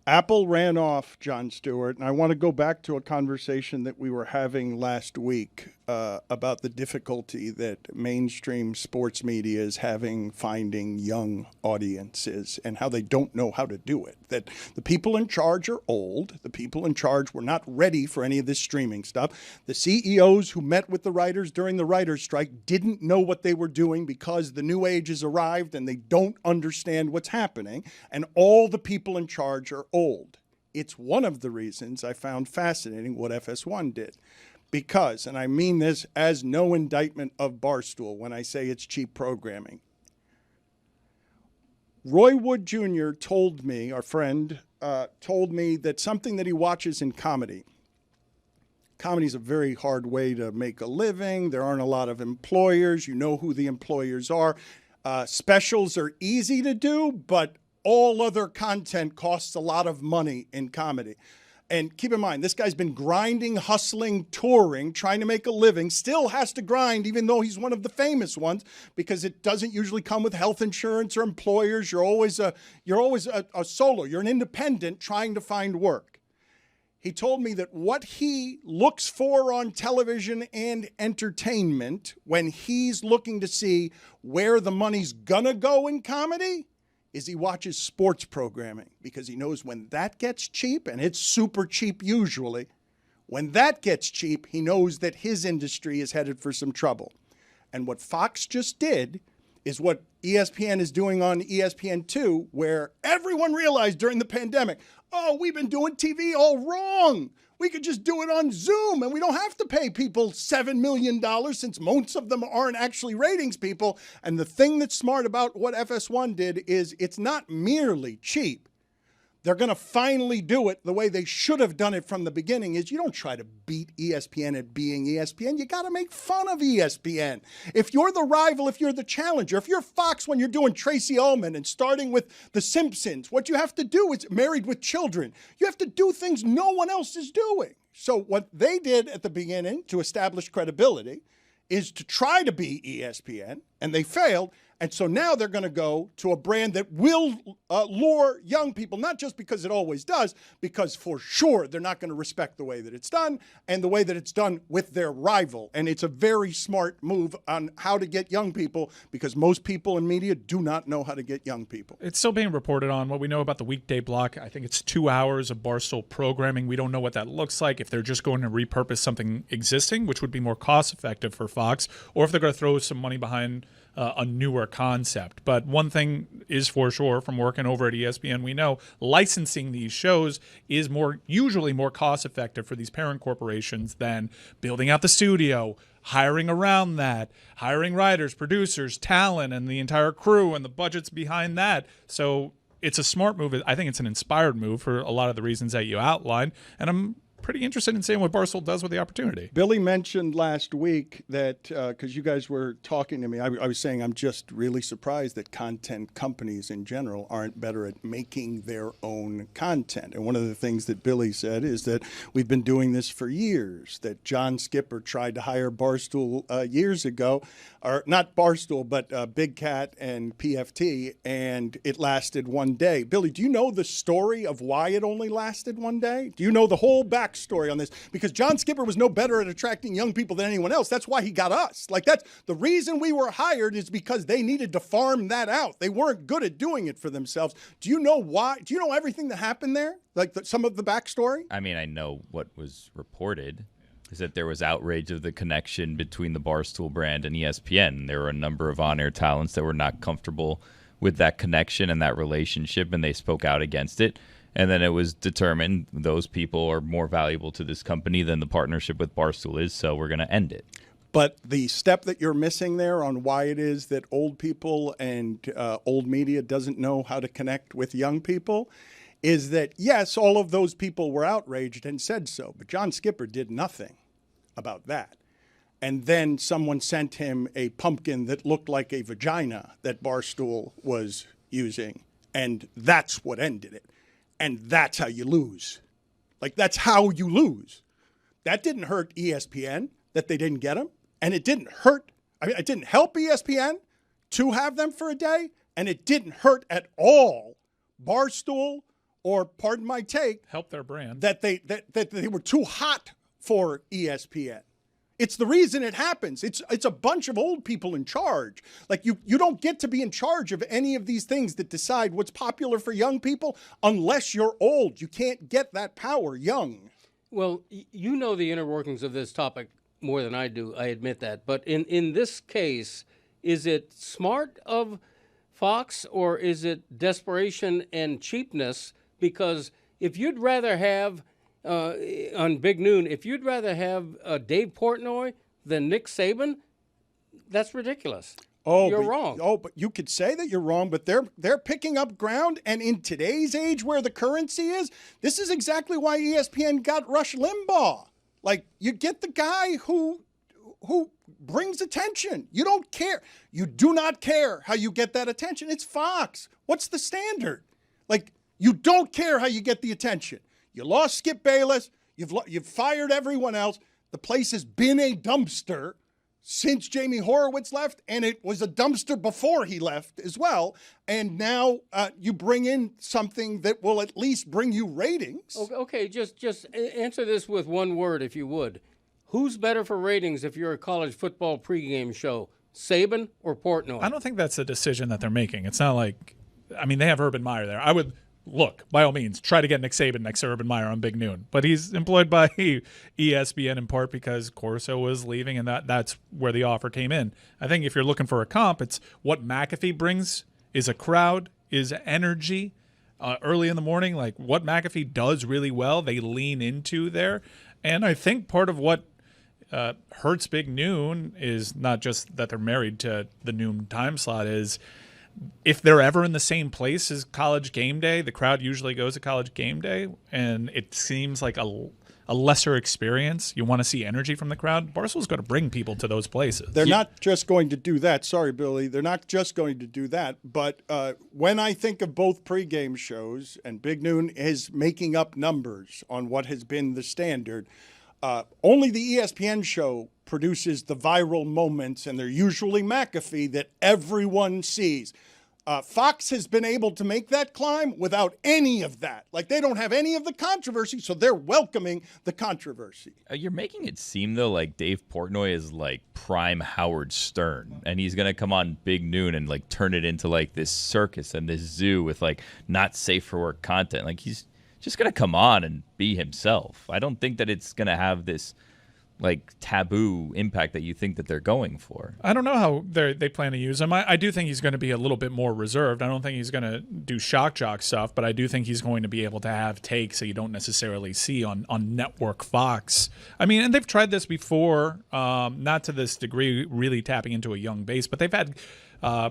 Apple ran off, Jon Stewart, and I want to go back to a conversation that we were having last week about the difficulty that mainstream sports media is having finding young audiences and how they don't know how to do it. That the people in charge are old. The people in charge were not ready for any of this streaming stuff. The CEOs who met with the writers during the writers' strike didn't know what they were doing because the new age has arrived and they don't understand what's happening. And all the people in charge are old. It's one of the reasons I found fascinating what FS1 did. Because, and I mean this as no indictment of Barstool when I say it's cheap programming. Roy Wood Jr. told me, our friend, told me that something that he watches in comedy. Comedy is a very hard way to make a living. There aren't a lot of employers. You know who the employers are. Specials are easy to do, but all other content costs a lot of money in comedy. And keep in mind, this guy's been grinding, hustling, touring, trying to make a living, still has to grind, even though he's one of the famous ones, because it doesn't usually come with health insurance or employers. You're always a solo. You're an independent trying to find work. He told me that what he looks for on television and entertainment when he's looking to see where the money's gonna go in comedy is he watches sports programming, because he knows when that gets cheap, and it's super cheap usually, when that gets cheap, he knows that his industry is headed for some trouble. And what Fox just did is what ESPN is doing on ESPN2, where everyone realized during the pandemic, oh, we've been doing TV all wrong. We could just do it on Zoom, and we don't have to pay people $7 million since most of them aren't actually ratings people. And the thing that's smart about what FS1 did is it's not merely cheap. They're going to finally do it the way they should have done it from the beginning. Is you don't try to beat ESPN at being ESPN. You got to make fun of ESPN. If you're the rival, if you're the challenger, if you're Fox when you're doing Tracy Ullman and starting with The Simpsons, what you have to do is Married with Children. You have to do things no one else is doing. So what they did at the beginning to establish credibility is to try to be ESPN, and they failed. And so now they're going to go to a brand that will lure young people, not just because it always does, because for sure they're not going to respect the way that it's done and the way that it's done with their rival. And it's a very smart move on how to get young people, because most people in media do not know how to get young people. It's still being reported on. What we know about the weekday block, I think it's 2 hours of Barstool programming. We don't know what that looks like, if they're just going to repurpose something existing, which would be more cost-effective for Fox, or if they're going to throw some money behind a newer concept. But one thing is for sure from working over at ESPN, we know licensing these shows is usually more cost effective for these parent corporations than building out the studio, hiring around that, hiring writers, producers, talent, and the entire crew and the budgets behind that. So it's a smart move. I think it's an inspired move for a lot of the reasons that you outlined. And I'm pretty interested in seeing what Barstool does with the opportunity. Billy mentioned last week that, because you guys were talking to me, I was saying I'm just really surprised that content companies in general aren't better at making their own content. And one of the things that Billy said is that we've been doing this for years, that John Skipper tried to hire Barstool years ago, or not Barstool, but Big Cat and PFT, and it lasted one day. Billy, do you know the story of why it only lasted one day? Do you know the whole backstory on this? Because John Skipper was no better at attracting young people than anyone else. That's why he got us. Like, that's the reason we were hired, is because they needed to farm that out. They weren't good at doing it for themselves. Do you know why? Do you know everything that happened there? Like some of the backstory? I mean, I know what was reported is that there was outrage of the connection between the Barstool brand and ESPN. There were a number of on-air talents that were not comfortable with that connection and that relationship, and they spoke out against it. And then it was determined those people are more valuable to this company than the partnership with Barstool is, so we're going to end it. But the step that you're missing there on why it is that old people and old media doesn't know how to connect with young people is that, yes, all of those people were outraged and said so, but John Skipper did nothing about that. And then someone sent him a pumpkin that looked like a vagina that Barstool was using, and that's what ended it. And that's how you lose. Like, that's how you lose. That didn't hurt ESPN that they didn't get him. And it didn't hurt. I mean, it didn't help ESPN to have them for a day. And it didn't hurt at all Barstool or pardon my take, help their brand. that they were too hot for ESPN. It's the reason it happens. It's a bunch of old people in charge. Like you don't get to be in charge of any of these things that decide what's popular for young people unless you're old. You can't get that power young. Well, you know the inner workings of this topic more than I do. I admit that. But in this case, is it smart of Fox or is it desperation and cheapness? Because if you'd rather have on Big Noon, if you'd rather have Dave Portnoy than Nick Saban, that's ridiculous. You're wrong. But you could say that you're wrong, but they're picking up ground. And in today's age where the currency is, this is exactly why ESPN got Rush Limbaugh. Like, you get the guy who brings attention. You don't care. You do not care how you get that attention. It's Fox. What's the standard? Like, you don't care how you get the attention. You lost Skip Bayless. You've fired everyone else. The place has been a dumpster since Jamie Horowitz left, and it was a dumpster before he left as well. And now you bring in something that will at least bring you ratings. Okay, just answer this with one word, if you would. Who's better for ratings if you're a college football pregame show, Saban or Portnoy? I don't think that's a decision that they're making. It's not like, I mean, they have Urban Meyer there. I would, look, by all means, try to get Nick Saban next to Urban Meyer on Big Noon. But he's employed by ESPN in part because Corso was leaving, and that's where the offer came in. I think if you're looking for a comp, it's what McAfee brings is a crowd, is energy. Early in the morning, like what McAfee does really well, they lean into there. And I think part of what hurts Big Noon is not just that they're married to the noon time slot, is if they're ever in the same place as College Game Day, the crowd usually goes to College Game Day, and it seems like a lesser experience. You want to see energy from the crowd. Barstool's got to bring people to those places. They're not just going to do that. Sorry, Billy. They're not just going to do that. But when I think of both pregame shows, and Big Noon is making up numbers on what has been the standard, only the ESPN show produces the viral moments, and they're usually McAfee that everyone sees. Fox has been able to make that climb without any of that. Like, they don't have any of the controversy, so they're welcoming the controversy. You're making it seem, though, like Dave Portnoy is like prime Howard Stern, and he's going to come on Big Noon and like turn it into like this circus and this zoo with like not safe for work content. Like, he's just going to come on and be himself. I don't think that it's going to have this like taboo impact that you think that they're going for. I don't know how they plan to use him. I do think he's going to be a little bit more reserved. I don't think he's going to do shock jock stuff, but I do think he's going to be able to have takes that you don't necessarily see on Network Fox. I mean, and they've tried this before, not to this degree, really tapping into a young base, but they've had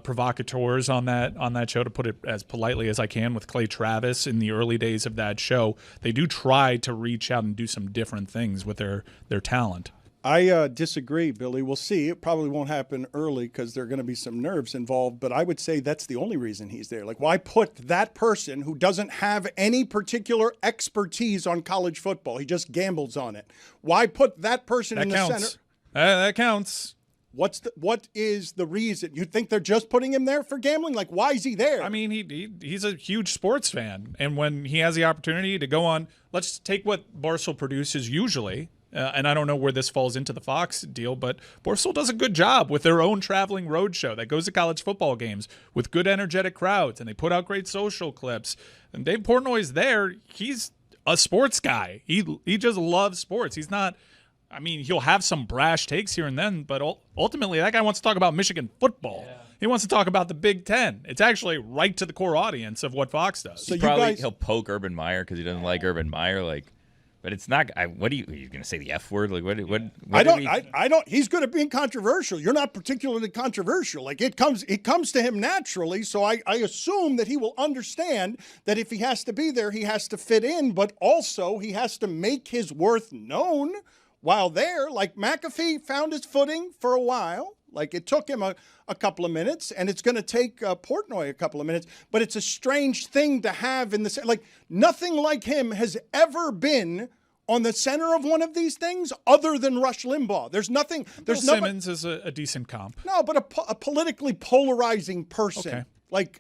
provocateurs on that show, to put it as politely as I can, with Clay Travis in the early days of that show. They do try to reach out and do some different things with their talent. I disagree, Billy. We'll see. It probably won't happen early because there are going to be some nerves involved, but I would say that's the only reason he's there. Like, why put that person who doesn't have any particular expertise on college football? He just gambles on it. Why put that person in the center? That counts. What is the reason? You think they're just putting him there for gambling? Like, why is he there? I mean, he's a huge sports fan, and when he has the opportunity to go on, let's take what Barstool produces usually, and I don't know where this falls into the Fox deal, but Barstool does a good job with their own traveling road show that goes to college football games with good, energetic crowds, and they put out great social clips. And Dave Portnoy's there. He's a sports guy. He just loves sports. He's not. I mean, he'll have some brash takes here and then, but ultimately that guy wants to talk about Michigan football. Yeah. He wants to talk about the Big Ten. It's actually right to the core audience of what Fox does. So he'll poke Urban Meyer because he doesn't like Urban Meyer, like. But it's not. What are you going to say the F word? Like what I don't. He's good at being controversial. You're not particularly controversial. Like it comes to him naturally. So I assume that he will understand that if he has to be there, he has to fit in, but also he has to make his worth known while there. Like McAfee found his footing for a while. Like it took him a couple of minutes, and it's going to take Portnoy a couple of minutes. But it's a strange thing to have in the like. Nothing like him has ever been on the center of one of these things other than Rush Limbaugh. There's nothing. Bill Simmons is a decent comp. No, but a politically polarizing person. Okay. Like,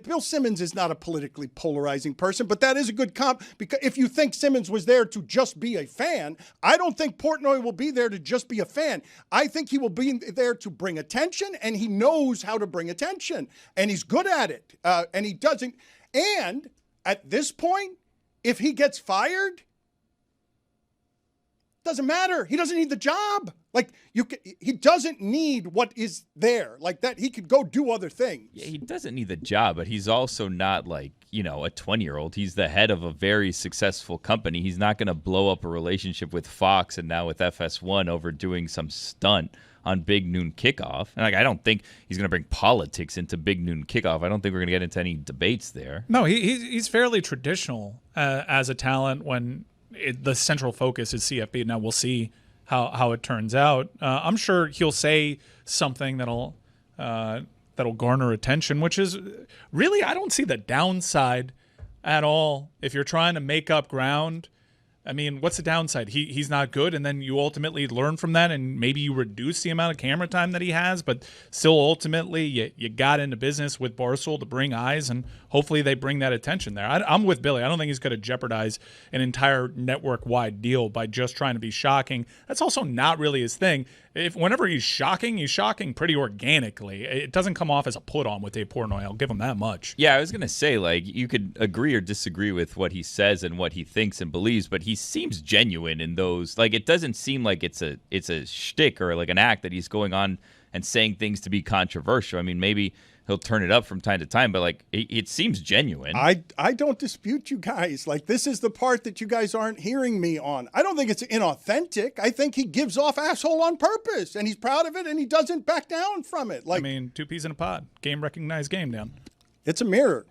Bill Simmons is not a politically polarizing person, but that is a good comp, because if you think Simmons was there to just be a fan, I don't think Portnoy will be there to just be a fan. I think he will be there to bring attention, and he knows how to bring attention, and he's good at it, and he doesn't. And at this point, if he gets fired, doesn't matter. He doesn't need the job. Like, he doesn't need what is there. Like that, he could go do other things. Yeah, he doesn't need the job, but he's also not like, a 20-year-old. He's the head of a very successful company. He's not going to blow up a relationship with Fox and now with FS1 over doing some stunt on Big Noon Kickoff. And I don't think he's going to bring politics into Big Noon Kickoff. I don't think we're going to get into any debates there. No, he's fairly traditional as a talent when the central focus is CFB. Now we'll see how it turns out. I'm sure he'll say something that'll garner attention, which is really, I don't see the downside at all. If you're trying to make up ground, I mean, what's the downside? He's not good, and then you ultimately learn from that, and maybe you reduce the amount of camera time that he has, but still ultimately you got into business with Barstool to bring eyes, and hopefully they bring that attention there. I'm with Billy. I don't think he's going to jeopardize an entire network-wide deal by just trying to be shocking. That's also not really his thing. Whenever he's shocking pretty organically. It doesn't come off as a put-on with Dave Portnoy. I'll give him that much. Yeah, I was going to say, like, you could agree or disagree with what he says and what he thinks and believes, but he seems genuine in those. Like, it doesn't seem like it's a shtick or like an act that he's going on and saying things to be controversial. I mean, maybe he'll turn it up from time to time, but like it seems genuine. I don't dispute you guys. Like, this is the part that you guys aren't hearing me on. I don't think it's inauthentic. I think he gives off asshole on purpose, and he's proud of it, and he doesn't back down from it. Like, I mean, two peas in a pod. Game recognized game down. It's a mirror.